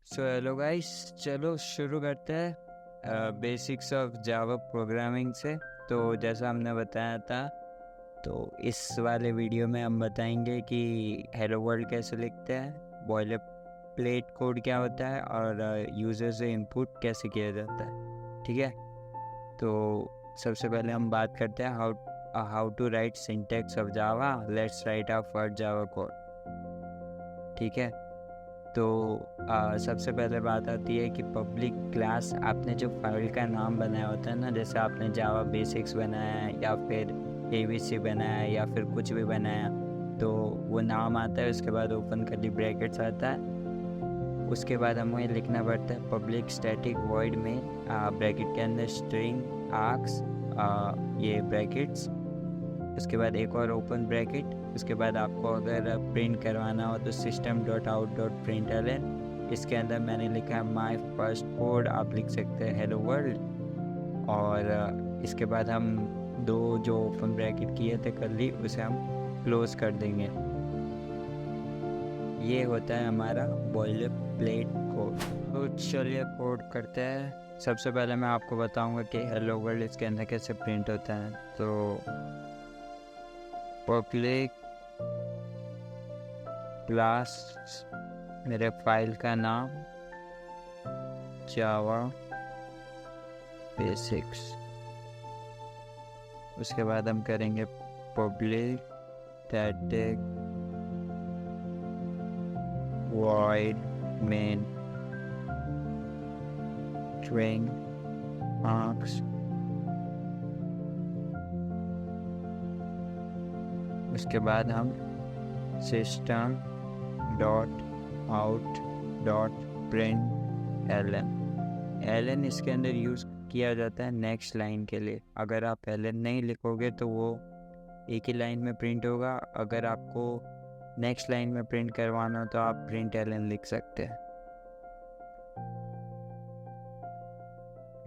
So hello guys, चलो शुरू करते हैं बेसिक्स ऑफ जावा प्रोग्रामिंग से। तो जैसा हमने बताया था, तो इस वाले वीडियो में हम बताएंगे कि हेलो वर्ल्ड कैसे लिखते हैं, बॉयलर प्लेट कोड क्या होता है और यूज़र से इनपुट कैसे किया जाता है। ठीक है, तो सबसे पहले हम बात करते हैं how to write syntax of Java. Let's write our first Java code. ठीक है, तो सबसे पहले बात आती है कि पब्लिक क्लास, आपने जो फाइल का नाम बनाया होता है ना, जैसे आपने जावा बेसिक्स बनाया है या फिर ABC बनाया है या फिर कुछ भी बनाया, तो वो नाम आता है, उसके बाद ओपन कर्ली ब्रैकेट्स आता है, उसके बाद हमें लिखना पड़ता है पब्लिक स्टैटिक वॉइड में ब्रैकेट के अंदर स्ट्रिंग आर्क्स, ये ब्रैकेट्स, उसके बाद एक और ओपन ब्रैकेट। उसके बाद आपको अगर प्रिंट करवाना हो तो system.out.println, इसके अंदर मैंने लिखा है माई फर्स्ट कोड, आप लिख सकते हैं हेलो वर्ल्ड। और इसके बाद हम दो जो ओपन ब्रैकेट किए थे कर्ली, उसे हम क्लोज कर देंगे। ये होता है हमारा बॉयलर प्लेट कोड। तो चलिए कोड करते हैं। सबसे पहले मैं आपको बताऊंगा कि हेलो वर्ल्ड इसके अंदर कैसे प्रिंट होता है। तो पब्लिक क्लास, मेरे फाइल का नाम जावा बेसिक्स, उसके बाद हम करेंगे public static void main string arcs, उसके बाद हम system.out.println, इसके अंदर यूज़ किया जाता है नेक्स्ट लाइन के लिए। अगर आप ln नहीं लिखोगे तो वो एक ही लाइन में प्रिंट होगा। अगर आपको नेक्स्ट लाइन में प्रिंट करवाना हो तो आप println लिख सकते हैं।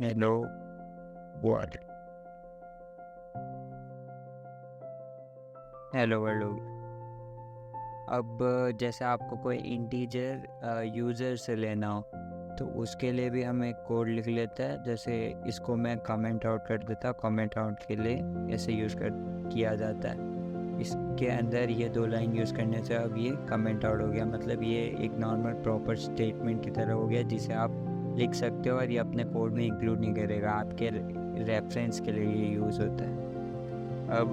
हेलो वर्ल्ड, हेलो वर्ल्ड हो गया। अब जैसे आपको कोई इंटीजर यूज़र से लेना हो तो उसके लिए भी हम एक कोड लिख लेते हैं। जैसे इसको मैं कमेंट आउट कर देता, कमेंट आउट के लिए ऐसे यूज़ किया जाता है। इसके अंदर ये दो लाइन यूज़ करने से अब ये कमेंट आउट हो गया, मतलब ये एक नॉर्मल प्रॉपर स्टेटमेंट की तरह हो गया जिसे आप लिख सकते हो और ये अपने कोड में इंक्लूड नहीं करेगा, आपके रेफरेंस के लिए ये यूज़ होता है। अब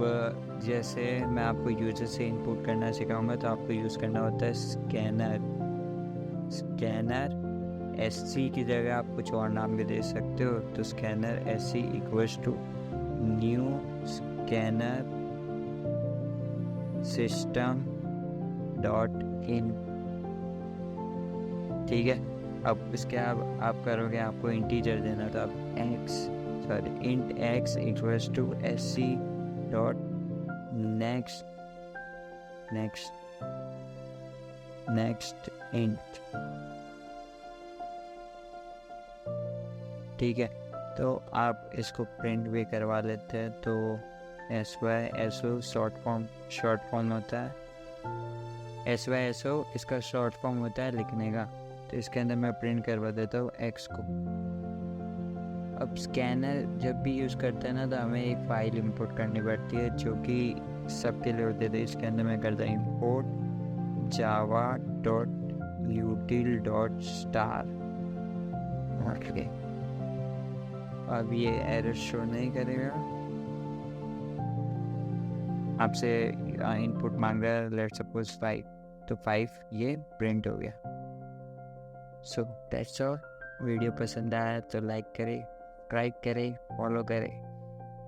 जैसे मैं आपको यूज़र से इनपुट करना सिखाऊंगा तो आपको यूज़ करना होता है स्कैनर SC की जगह आप कुछ और नाम भी दे सकते हो। तो scanner SC equals to new scanner system dot in. ठीक है, अब इसके आप करोगे, आपको इंटीजर देना, तो आप int x equals to SC dot next int. ठीक है, तो आप इसको प्रिंट भी करवा लेते हैं। तो SYSO शॉर्ट फॉर्म होता है, SYSO इसका शॉर्ट फॉर्म होता है लिखने का। तो इसके अंदर मैं प्रिंट करवा देता हूँ x को। अब स्कैनर जब भी यूज़ करते हैं ना तो हमें एक फ़ाइल इंपोर्ट करनी पड़ती है जो कि सबके लिए होते थे। इसके अंदर मैं करता हूँ इंपोर्ट java.util.star। ओके, अब ये एरर शो नहीं करेगा, आपसे इनपुट मांग रहा है, लेट्स सपोज 5, तो 5 ये प्रिंट हो गया। So that's all. वीडियो पसंद आया तो लाइक करें, सब्सक्राइब करें, फॉलो करें।